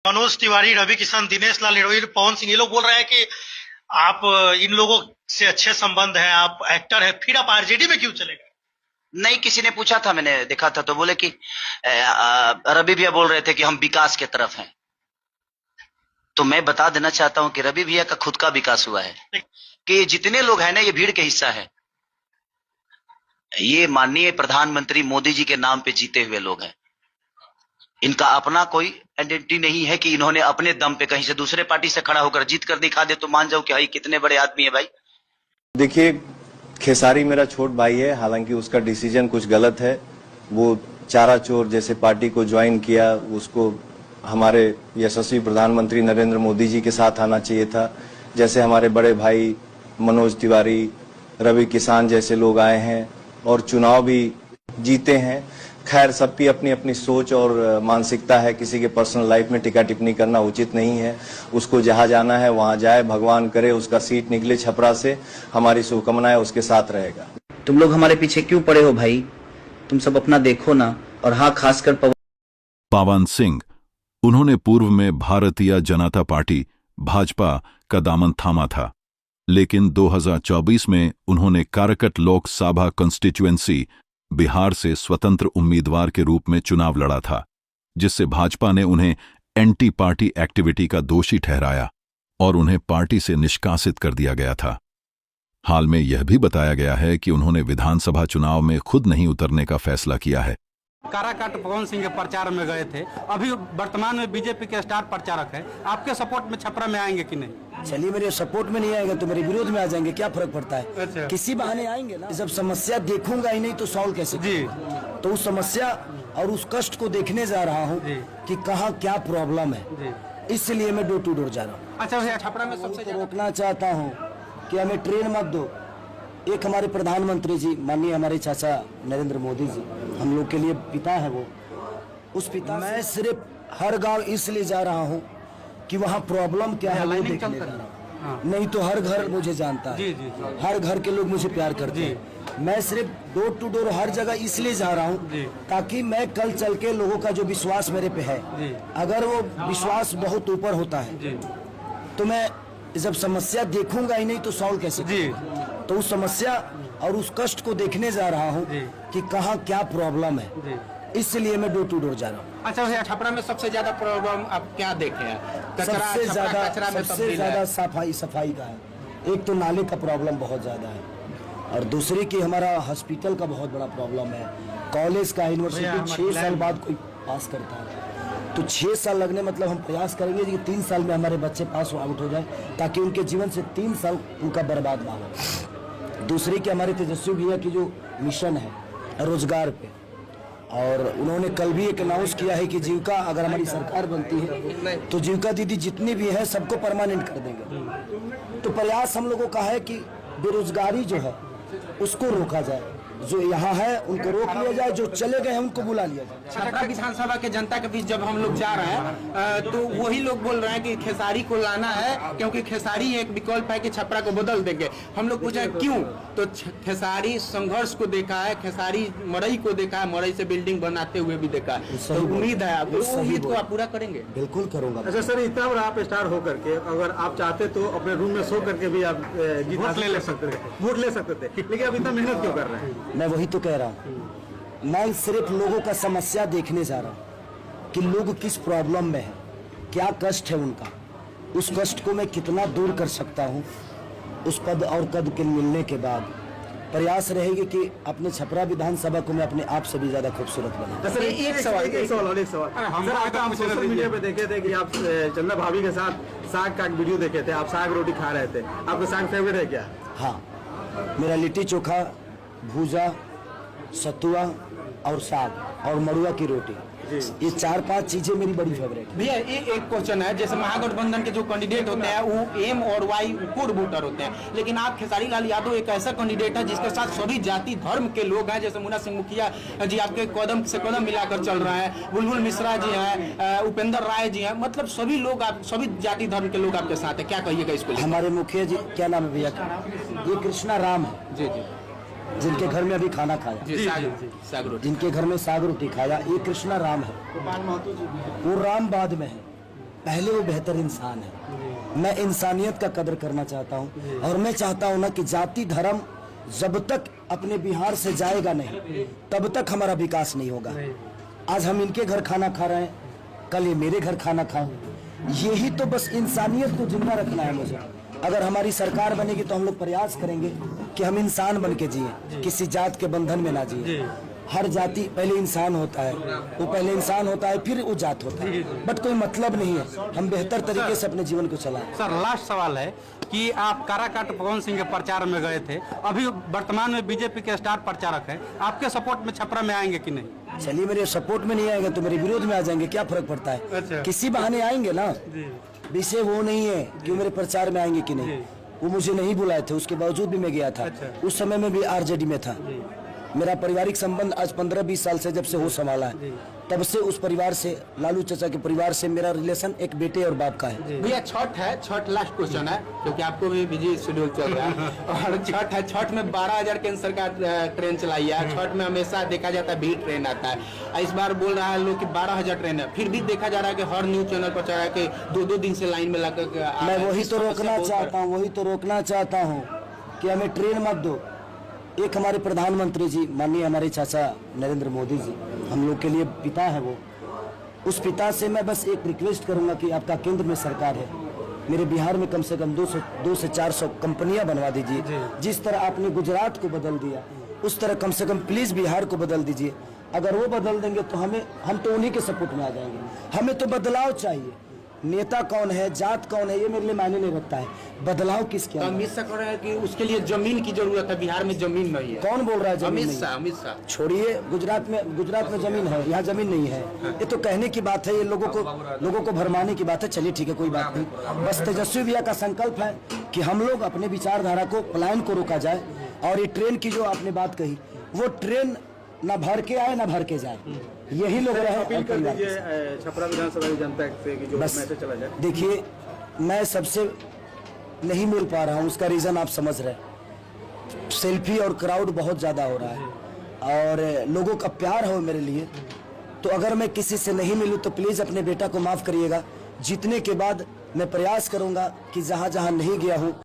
मनोज तिवारी, रवि किशन, दिनेश लाल यादव, पवन सिंह, ये लोग बोल रहे हैं कि आप इन लोगों से अच्छे संबंध हैं, आप एक्टर हैं, फिर आप आरजेडी में क्यों चले गए? नहीं, किसी ने पूछा था, मैंने देखा था, तो बोले कि रवि भैया बोल रहे थे कि हम विकास के तरफ हैं। तो मैं बता देना चाहता हूं कि रवि भैया का खुद का विकास हुआ है कि ये जितने लोग हैं ना, ये भीड़ के हिस्सा है। ये माननीय प्रधानमंत्री मोदी जी के नाम पे जीते हुए लोग हैं। इनका अपना कोई आइडेंटिटी नहीं है कि इन्होंने अपने दम पे कहीं से दूसरे पार्टी से खड़ा होकर जीत कर दिखा दे तो मान जाओ कि भाई कितने बड़े आदमी है भाई। देखिए, खेसारी मेरा छोट भाई है, हालांकि उसका डिसीजन कुछ गलत है। वो चारा चोर जैसे पार्टी को ज्वाइन किया, उसको हमारे यशस्वी प्रधानमंत्री नरेंद्र मोदी जी के साथ आना चाहिए था। जैसे हमारे बड़े भाई मनोज तिवारी, रवि किसान जैसे लोग आए हैं और चुनाव भी जीते हैं। खैर, सबकी अपनी अपनी सोच और मानसिकता है, किसी के पर्सनल लाइफ में टिक्का टिप्पणी करना उचित नहीं है। उसको जहां जाना है वहां जाए, भगवान करे उसका सीट निकले छपरा से, हमारी शुभकामनाएं उसके साथ रहेगा। तुम लोग हमारे पीछे क्यों पड़े हो भाई? तुम सब अपना देखो ना। और हाँ, खासकर पवन सिंह, उन्होंने पूर्व में भारतीय जनता पार्टी भाजपा का दामन थामा था, लेकिन 2024 में उन्होंने काराकट लोकसभा कंस्टिट्यूएंसी बिहार से स्वतंत्र उम्मीदवार के रूप में चुनाव लड़ा था, जिससे भाजपा ने उन्हें एंटी पार्टी एक्टिविटी का दोषी ठहराया और उन्हें पार्टी से निष्कासित कर दिया गया था। हाल में यह भी बताया गया है कि उन्होंने विधानसभा चुनाव में खुद नहीं उतरने का फैसला किया है। काराकाट पवन सिंह के प्रचार में गए थे, अभी वर्तमान में बीजेपी के स्टार प्रचारक है। आपके सपोर्ट में छपरा में आएंगे कि नहीं? चलिए, मेरे सपोर्ट में नहीं आएगा तो मेरे विरोध में आ जाएंगे, क्या फर्क पड़ता है? अच्छा। किसी बहाने आएंगे ना। जब समस्या देखूंगा ही नहीं तो सॉल्व कैसे जी। तो उस समस्या और उस कष्ट को देखने जा रहा हूँ कि कहाँ क्या प्रॉब्लम है, इसलिए मैं डोर टू डोर जा रहा हूँ। अच्छा भैया, छपरा में सबसे रोकना चाहता हूँ कि हमें ट्रेन मत दो। एक हमारे प्रधानमंत्री जी, माननीय हमारे चाचा नरेंद्र मोदी जी, हम लोग के लिए पिता है वो। उस पिता मैं सिर्फ हर गांव इसलिए जा रहा हूँ कि वहाँ प्रॉब्लम क्या है वो देखने जा रहा हूँ। नहीं तो हर घर मुझे जानता है, हर घर के लोग मुझे प्यार करते हैं। मैं सिर्फ डोर टू डोर हर जगह इसलिए जा रहा हूँ ताकि मैं कल चल के लोगों का जो विश्वास मेरे पे है, अगर वो विश्वास बहुत ऊपर होता है तो मैं जब समस्या देखूंगा ही नहीं तो सॉल्व कैसे? तो उस समस्या और उस कष्ट को देखने जा रहा हूँ कि कहाँ क्या प्रॉब्लम है, इसलिए मैं डोर टू डोर जा रहा हूँ। अच्छा भैया, छपरा में सबसे ज्यादा प्रॉब्लम आप क्या देखे हैं? सबसे ज्यादा सफाई का है। एक तो नाले का प्रॉब्लम बहुत ज्यादा है, और दूसरी की हमारा हॉस्पिटल का बहुत बड़ा प्रॉब्लम है। कॉलेज का, यूनिवर्सिटी 6 साल बाद कोई पास करता है तो 6 साल लगने, मतलब हम प्रयास करेंगे कि 3 साल में हमारे बच्चे पास आउट हो जाए, ताकि उनके जीवन से 3 साल उनका बर्बाद ना हो। दूसरी की हमारे तेजस्वी भैया की जो मिशन है रोजगार पे, और उन्होंने कल भी एक अनाउंस किया है कि जीविका, अगर हमारी सरकार बनती है तो जीविका दीदी जितनी भी है सबको परमानेंट कर देंगे। तो प्रयास हम लोगों का है कि बेरोजगारी जो है उसको रोका जाए, जो यहाँ है उनको रोक लिया जाए, जो चले गए हैं उनको बुला लिया जाए। छपरा विधानसभा के जनता के बीच जब हम लोग जा रहे हैं तो वही लोग बोल रहे हैं कि खेसारी को लाना है, क्योंकि खेसारी एक विकल्प है कि छपरा को बदल देंगे। हम लोग पूछे क्यों, तो खेसारी संघर्ष को देखा है, खेसारी मरई को देखा है, मरई से बिल्डिंग बनाते हुए भी देखा है। तो उम्मीद है आप उम्मीद को आप पूरा करेंगे? बिल्कुल करूंगा। अच्छा सर, इतना बड़ा आप स्टार हो करके अगर आप चाहते तो अपने रूम में सो करके भी आप वोट ले सकते थे, लेकिन आप इतना मेहनत क्यों कर रहे हैं? मैं वही तो कह रहा हूँ, मैं सिर्फ लोगों का समस्या देखने जा रहा हूँ कि लोग किस प्रॉब्लम में है, क्या कष्ट है उनका, उस कष्ट को मैं कितना दूर कर सकता हूँ। उस पद और कद के मिलने के बाद प्रयास रहेगी कि अपने छपरा विधानसभा को मैं अपने आप से भी ज्यादा खूबसूरत बनाऊं। सर, एक सवाल सर, आप सोशल मीडिया पे देखे थे कि आप चंदा भाभी के साथ साग का वीडियो देखे थे, आप साग रोटी खा रहे थे। आपका साग फेवरेट है क्या? हाँ, मेरा लिट्टी चोखा, भूजा, सतुआ और साग और मड़ुआ की रोटी, ये 4-5 चीजें मेरी बड़ी फेवरेट है। भैया एक क्वेश्चन है, जैसे महागठबंधन के जो कैंडिडेट होते हैं वो एम और वाई कोर वोटर होते हैं, लेकिन आप खेसारी लाल यादव एक ऐसा कैंडिडेट है जिसके साथ सभी जाति धर्म के लोग हैं। जैसे मुन्ना सिंह मुखिया जी आपके कदम से कदम मिलाकर चल रहे हैं, बुलबुल मिश्रा जी हैं, उपेंद्र राय जी हैं, मतलब सभी लोग, आप सभी जाति धर्म के लोग आपके साथ है, क्या कहिएगा इसको? हमारे मुखिया जी, क्या नाम है भैया? ये कृष्णा राम है जी, जिनके घर में अभी खाना खाया, जिनके घर में साग रोटी खाया, ये कृष्णा राम है। वो राम बाद में है, पहले वो बेहतर इंसान है। मैं इंसानियत का कदर करना चाहता हूँ और मैं चाहता हूँ ना कि जाति धर्म जब तक अपने बिहार से जाएगा नहीं तब तक हमारा विकास नहीं होगा। आज हम इनके घर खाना खा रहे हैं, कल ये मेरे घर खाना खाएं। यही तो बस इंसानियत को जिंदा रखना है मुझे। अगर हमारी सरकार बनेगी तो हम लोग प्रयास करेंगे कि हम इंसान बन के जिए, किसी जात के बंधन में ना जिए। हर जाति पहले इंसान होता है, वो पहले इंसान होता है फिर वो जात होता है, बट कोई मतलब नहीं है। हम बेहतर तरीके से अपने जीवन को चलाएं। सर लास्ट सवाल है कि आप काराकाट पवन सिंह के प्रचार में गए थे, अभी वर्तमान में बीजेपी के स्टार प्रचारक हैं, आपके सपोर्ट में छपरा में आएंगे कि नहीं? चलिए मेरे सपोर्ट में नहीं आएंगे तो मेरे विरोध में आ जाएंगे, क्या फर्क पड़ता है? अच्छा। किसी बहाने आएंगे ना। विषय वो नहीं है कि मेरे प्रचार में आएंगे कि नहीं। वो मुझे नहीं बुलाए थे, उसके बावजूद भी मैं गया था। उस समय में भी आरजेडी में था। मेरा पारिवारिक संबंध आज 15-20 साल से जब से हो संभाला है तब से उस परिवार से, लालू चाचा के परिवार से मेरा रिलेशन एक बेटे और बाप का है। भैया छठ है, छठ लास्ट क्वेश्चन है क्योंकि आपको भी बिजी शेड्यूल चल रहा है और छठ है, छठ में 12,000 केंद्र सरकार ट्रेन चलाई है। छठ में हमेशा देखा जाता है 20 ट्रेन आता है, इस बार बोल रहा है लोग कि 12,000 ट्रेन है, फिर भी देखा जा रहा है कि हर न्यूज चैनल पर चढ़ा के 2-2 दिन से लाइन में लगा। मैं वही तो रोकना चाहता हूँ कि हमें ट्रेन मत दो। एक हमारे प्रधानमंत्री जी माननीय हमारे चाचा नरेंद्र मोदी जी हम लोग के लिए पिता है वो। उस पिता से मैं बस एक रिक्वेस्ट करूंगा कि आपका केंद्र में सरकार है, मेरे बिहार में कम से कम 200 से 400 कंपनियां बनवा दीजिए। जिस तरह आपने गुजरात को बदल दिया उस तरह कम से कम प्लीज बिहार को बदल दीजिए। अगर वो बदल देंगे तो हम तो उन्हीं के सपोर्ट में आ जाएंगे। हमें तो बदलाव चाहिए। नेता कौन है, जात कौन है, ये मेरे लिए मायने नहीं रखता है। बदलाव किसके? अमित शाह कह रहे हैं कि उसके लिए जमीन की जरूरत है, बिहार में जमीन नहीं है। कौन बोल रहा है जमीन अमित शाह। छोड़िए, गुजरात में जमीन है, यहाँ जमीन नहीं है। ये तो कहने की बात है, ये लोगों को भरमाने की बात है। चलिए ठीक है, कोई बात नहीं। बस तेजस्वी भैया का संकल्प है कि हम लोग अपने विचारधारा को, पलायन को रोका जाए। और ये ट्रेन की जो आपने बात कही, वो ट्रेन ना भर के आए ना भर के जाए, यही लोग रहे। अपील कर दीजिए छपरा विधानसभा की जनता से कि जो मैसेज चला जाए। देखिए, मैं सबसे नहीं मिल पा रहा हूँ, उसका रीजन आप समझ रहे। सेल्फी और क्राउड बहुत ज्यादा हो रहा है और लोगों का प्यार हो मेरे लिए। तो अगर मैं किसी से नहीं मिलूं तो प्लीज अपने बेटा को माफ करिएगा। जीतने के बाद मैं प्रयास करूंगा कि जहां जहां नहीं गया हूं